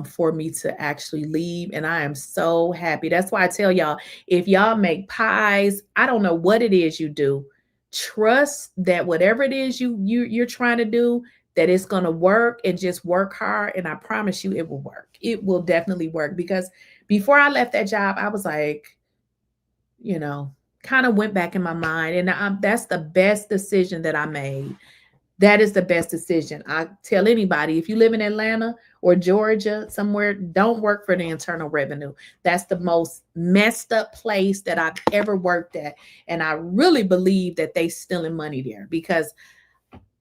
for me to actually leave. And I am so happy. That's why I tell y'all, if y'all make pies, I don't know what it is you do, trust that whatever it is you're trying to do, that it's going to work, and just work hard. And I promise you it will work. It will definitely work, because before I left that job, I was like, you know, kind of went back in my mind, and that's the best decision that I made. That is the best decision. I tell anybody, if you live in Atlanta or Georgia, somewhere, don't work for the Internal Revenue. That's the most messed up place that I've ever worked at. And I really believe that they stealing money there, because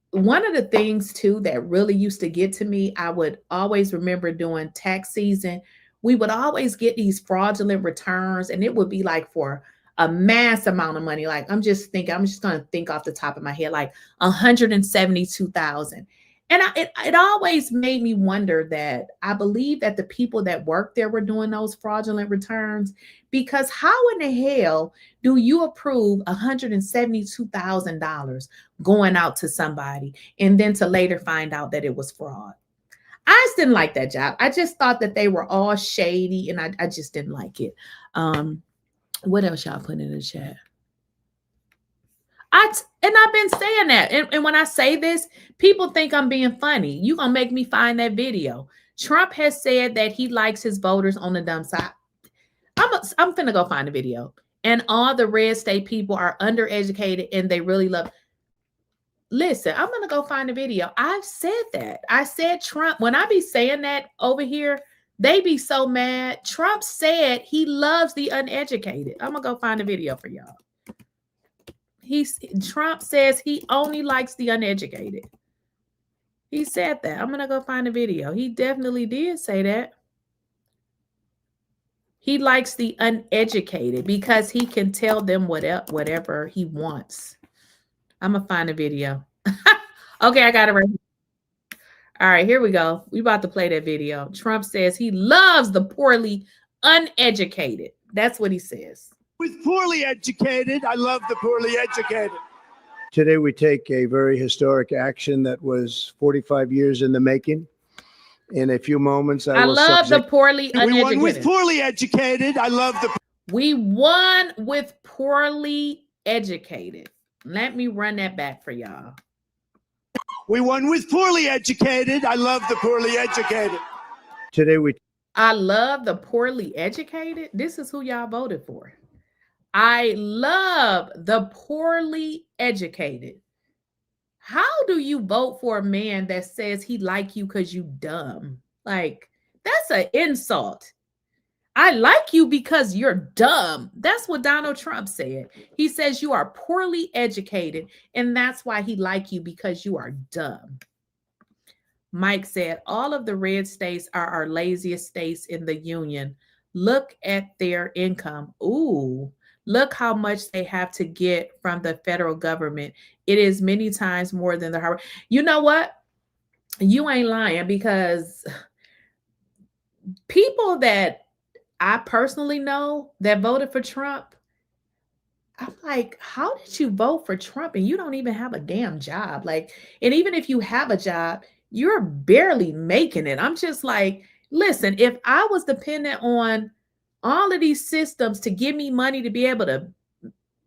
one of the things too that really used to get to me, I would always remember during tax season, we would always get these fraudulent returns, and it would be like for a mass amount of money. Like I'm just going to think off the top of my head, like 172,000. And it always made me wonder that I believe that the people that worked there were doing those fraudulent returns, because how in the hell do you approve $172,000 going out to somebody and then to later find out that it was fraud? I just didn't like that job. I just thought that they were all shady, and I just didn't like it. What else y'all put in the chat? I've been saying that. And when I say this, people think I'm being funny. You gonna make me find that video. Trump has said that he likes his voters on the dumb side. I'm finna go find the video. And all the red state people are undereducated and they really love. Listen, I'm gonna go find the video. I've said that. I said Trump, when I be saying that over here, they be so mad. Trump said he loves the uneducated. I'm gonna go find the video for y'all. Trump says he only likes the uneducated. He said that. I'm gonna go find the video. He definitely did say that. He likes the uneducated because he can tell them whatever he wants. I'm gonna find a video. Okay, I got it right here. All right, here we go. We about to play that video. Trump says he loves the poorly uneducated. That's what he says. With poorly educated, I love the poorly educated. Today we take a very historic action that was 45 years in the making. In a few moments, I love the poorly uneducated. We won with poorly educated. I love the. We won with poorly educated. Let me run that back for y'all. We won with poorly educated. I love the poorly educated. Today I love the poorly educated. This is who y'all voted for. I love the poorly educated. How do you vote for a man that says he like you because you dumb? Like, that's an insult. I like you because you're dumb. That's what Donald Trump said. He says you are poorly educated, and that's why he like you, because you are dumb. Mike said, all of the red states are our laziest states in the union. Look at their income. Ooh, look how much they have to get from the federal government. It is many times more than the Harvard. You know what? You ain't lying, because people that I personally know that voted for Trump, I'm like, how did you vote for Trump and you don't even have a damn job? Like, and even if you have a job, you're barely making it. I'm just like, listen, if I was dependent on all of these systems to give me money to be able to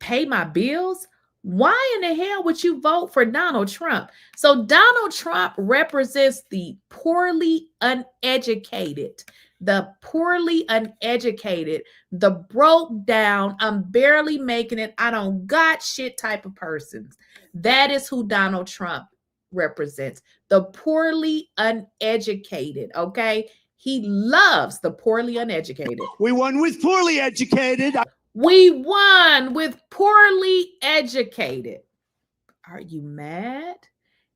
pay my bills, why in the hell would you vote for Donald Trump? So Donald Trump represents the poorly uneducated, the poorly uneducated, the broke down, I'm barely making it, I don't got shit type of persons. That is who Donald Trump represents, the poorly uneducated, okay? He loves the poorly uneducated. We won with poorly educated. We won with poorly educated. Are you mad?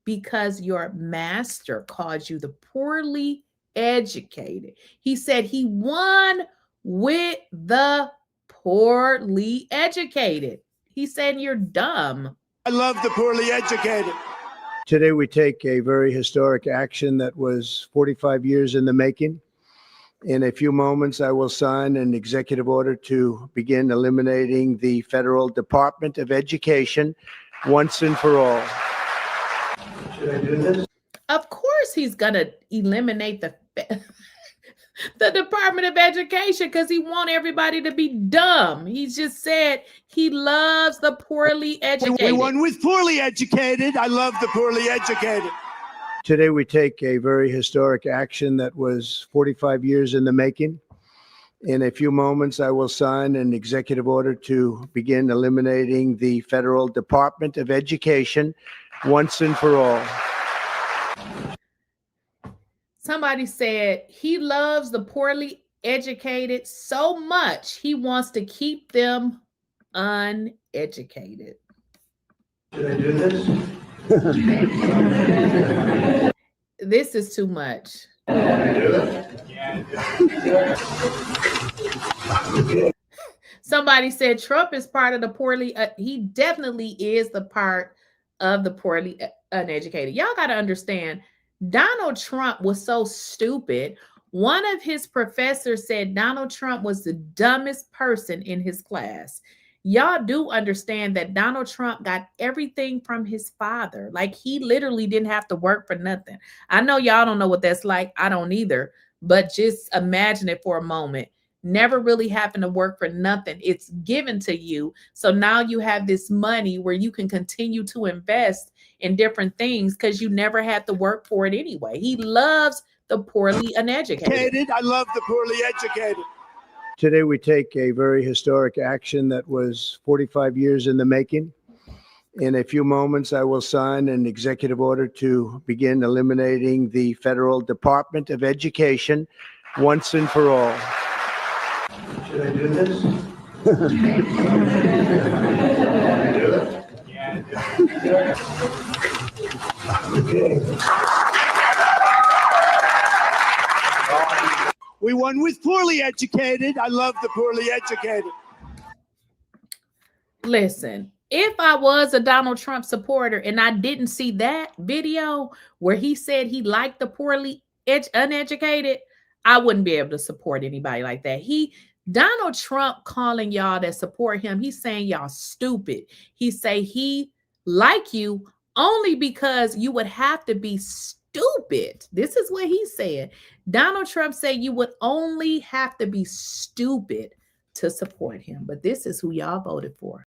Because your master called you the poorly educated. He said he won with the poorly educated. He said you're dumb. I love the poorly educated. Today we take a very historic action that was 45 years in the making. In a few moments, I will sign an executive order to begin eliminating the Federal Department of Education once and for all. Should I do this? Of course he's going to eliminate the Department of Education because he wants everybody to be dumb. He just said he loves the poorly educated. We won with poorly educated. I love the poorly educated. Today we take a very historic action that was 45 years in the making. In a few moments, I will sign an executive order to begin eliminating the Federal Department of Education once and for all. Somebody said he loves the poorly educated so much he wants to keep them uneducated. Should I do this? This is too much. Somebody said Trump is part of the poorly, he definitely is the part of the poorly uneducated. Y'all got to understand, Donald Trump was so stupid. One of his professors said Donald Trump was the dumbest person in his class. Y'all do understand that Donald Trump got everything from his father. Like, he literally didn't have to work for nothing. I know y'all don't know what that's like. I don't either. But just imagine it for a moment. Never really having to work for nothing. It's given to you. So now you have this money where you can continue to invest in different things because you never had to work for it anyway. He loves the poorly uneducated. I love the poorly educated. Today, we take a very historic action that was 45 years in the making. In a few moments, I will sign an executive order to begin eliminating the Federal Department of Education once and for all. Should I do this? We won with poorly educated. I love the poorly educated. Listen, if I was a Donald Trump supporter and I didn't see that video where he said he liked the poorly uneducated, I wouldn't be able to support anybody like that. Donald Trump calling y'all that support him, he's saying y'all stupid. He say he like you only because you would have to be stupid. This is what he said. Donald Trump said you would only have to be stupid to support him. But this is who y'all voted for.